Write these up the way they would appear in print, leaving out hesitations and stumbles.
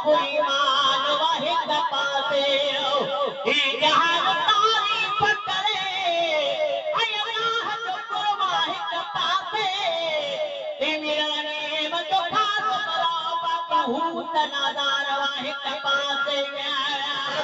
ईमान वाहिद पासे ही जहान तारीफ करे ऐं अल्लाह जो कुर्बा हिक पासे ही मेरा नेमत खास बराबर हू तनादार वाहिद पासे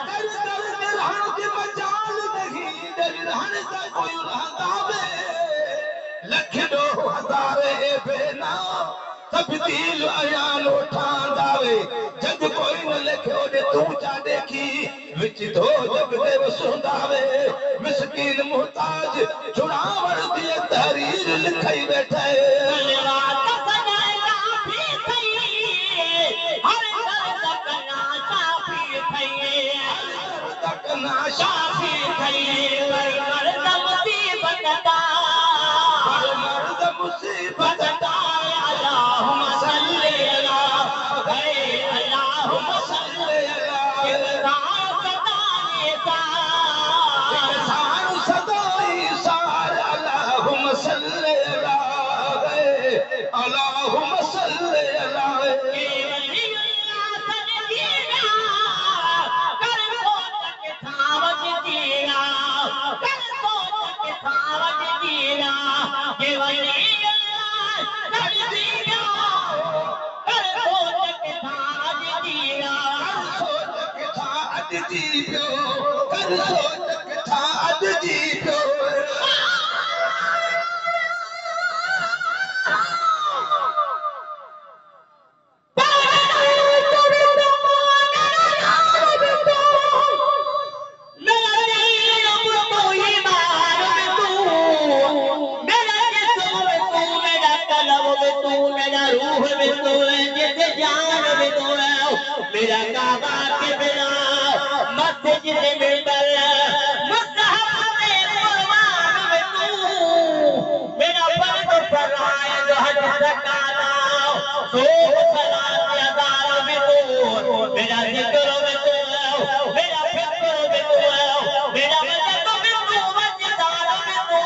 कर दिलहन की मजाल नहीं दिलहन सा कोई हंगावे लखडो हजारे बेना तब्दील अयान उठांदावे जग कोई न लिखो दे तू जा देखी विच धो जग दे वसुंदावे मिस्कीन मुहताज छुड़ावर दी तहरीर लिखई बैठे शाफी थई मर्द मुसीबत दा मर्द मुसीबत दा अल्लाहुम्मा सल्ली अला अल्लाहुम्मा सल्ली अला सार सदाई सार अल्लाहुम्मा सल्ली अला अल्लाहुम्मा सल्ली अला मेरा काबा के बिना मस्जिद में बल मुस्तहब में कुर्बान में तू मेरा फर्ज फराए जो हज ज़कात सो सलात अदा में तू मेरा जिक्र में तू मेरा फिक्र में तू मेरा मदद में तू मजदार में तू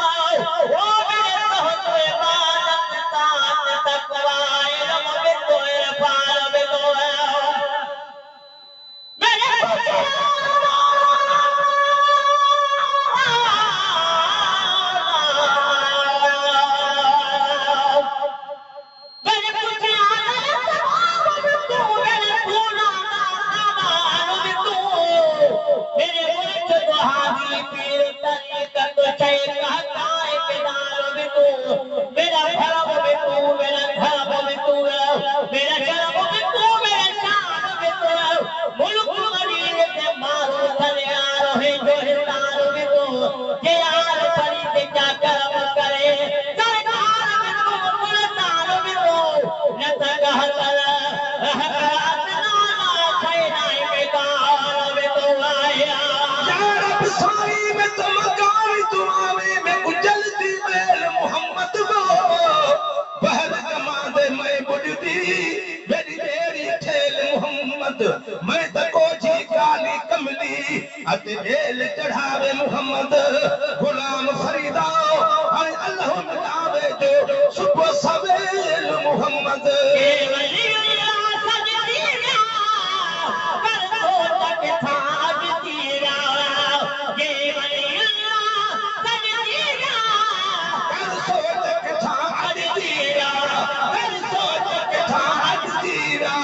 ओ मेरे बहुत इबादत तात तकवा इल्म में तू इरफान में तू मैं तको जी काली कमली अतेल चढ़ावे मुहम्मद गुलाम फरीदा हर अल्लाह मिलावे जो सुबह सवेल मुहम्मद के वली अल्लाह सजदीना कर तो तक थाज तीरा के वली अल्लाह सजदीना कर तो तक थाज तीरा कर तो तक थाज तीरा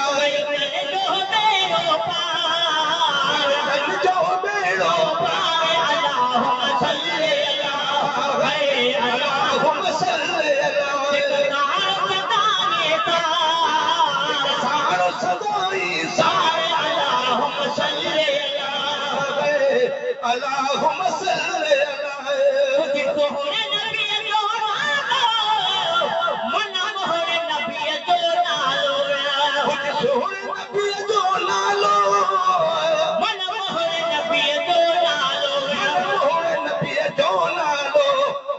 Allahumma salli ala नबी जो नालो मन मोहरे नबी जो नालो नबी जो नालो मन मोहरे नबी जो नालो नबी जो नालो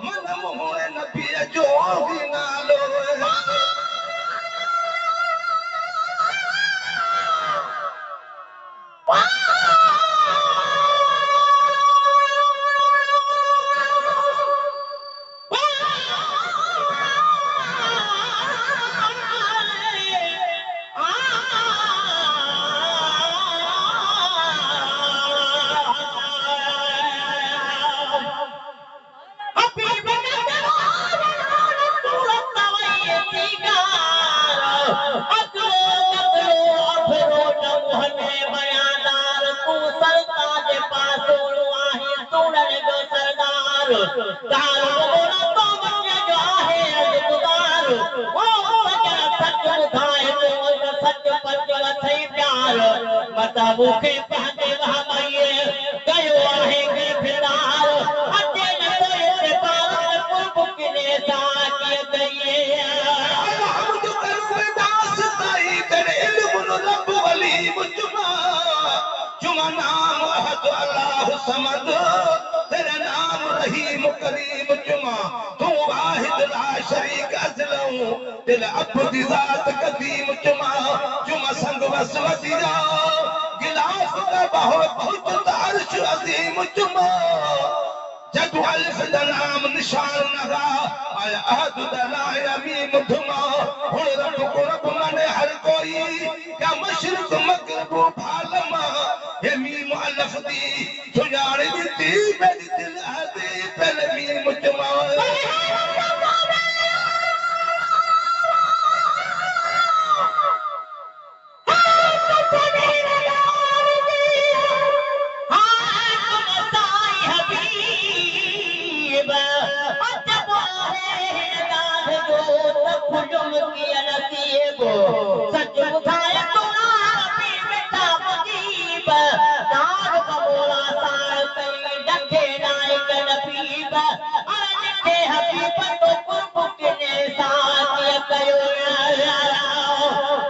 मन मोहरे नबी जो नालो तो सच पच वथई प्यार मता मुखे पंहिंजे वहमाईअ कयो आहे गिरफ़्तार अचे न तो ते पार कुर्ब किने सां कीअं कइए अलहमद करूं दास ताई तेरे इल्म रब वली मुजमा जुमा नाम अहद अल्लाह समद तेरा नाम रहीम करीम जुमा तू वाहिद ला शरीक अज़लहू दिल अब्द ज़ात कदीम जुमा जुमा संग वसवतिया गिलाफ का बहुत अर्श अजीम जुमा जब अल्फ नाम निशान नगा आया अहद दला यमीम धुमा हुन रब को रब माने हर कोई क्या मशरिक मगरिब भालमा यमीम अल्फ दी सुजान दी मेरी दिल आदि पल मीम धुमा सच ॿुधाए तोरा पी मिठा मुजीब नाग बबोला सार कई डखे नाइक नबीब अरे हबीब तो कुर्ब किने साथ कयो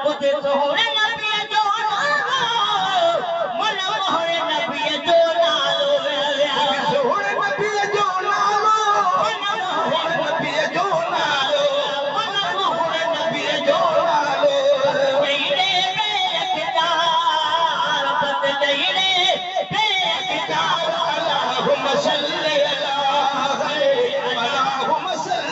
कुझ सोहणे नबी जो नालो मन मोहणे नबी जो नालो सोहणे नबी जो नालो मन मोहणे नबी जो नालो मन मोहणे नबी जो اللهم صل اللهم صل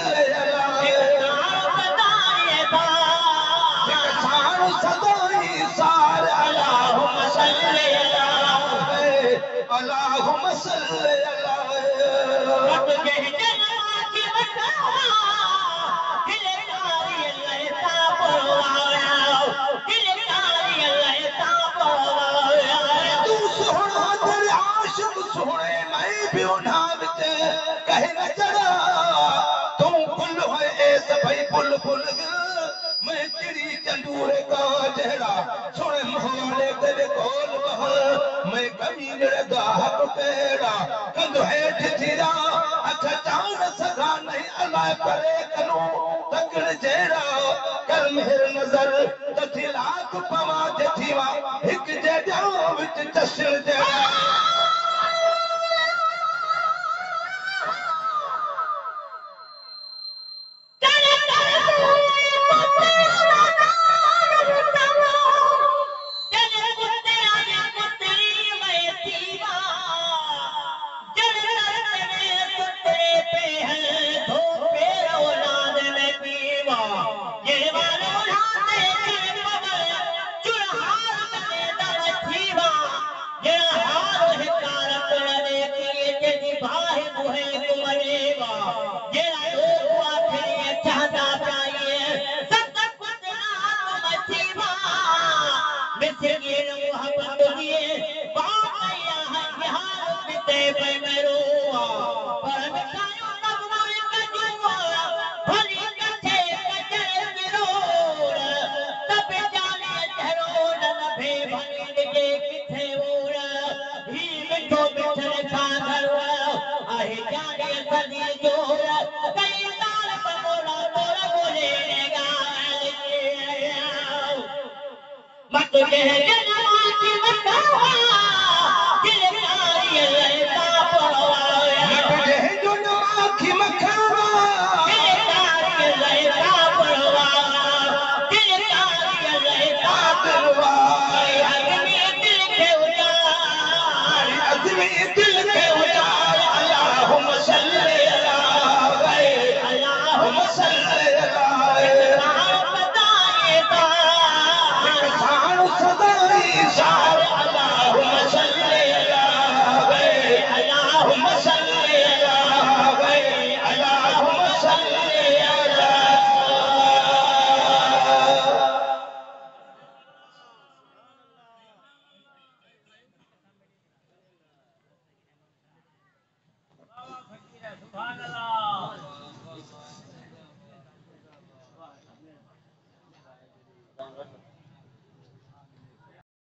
सदाई सार اللهم صل اللهم صل तू सोहना तेरे आशिक सोहने मैं भी उठा विच कहे न चढ़ा तू पुल है ऐस भाई पुल पुल मैं तेरी चंदूरे का चेहरा सोने मोहले तेरे कोल बह मैं कमीन दा हक पेड़ा कंद हेठ थीरा अच्छा चान सदा नहीं अल्लाह करे कनो तकड़ जेड़ा कर मेहर नजर तथी लाख पवा जथीवा एक जेड़ा विच चशर जेड़ा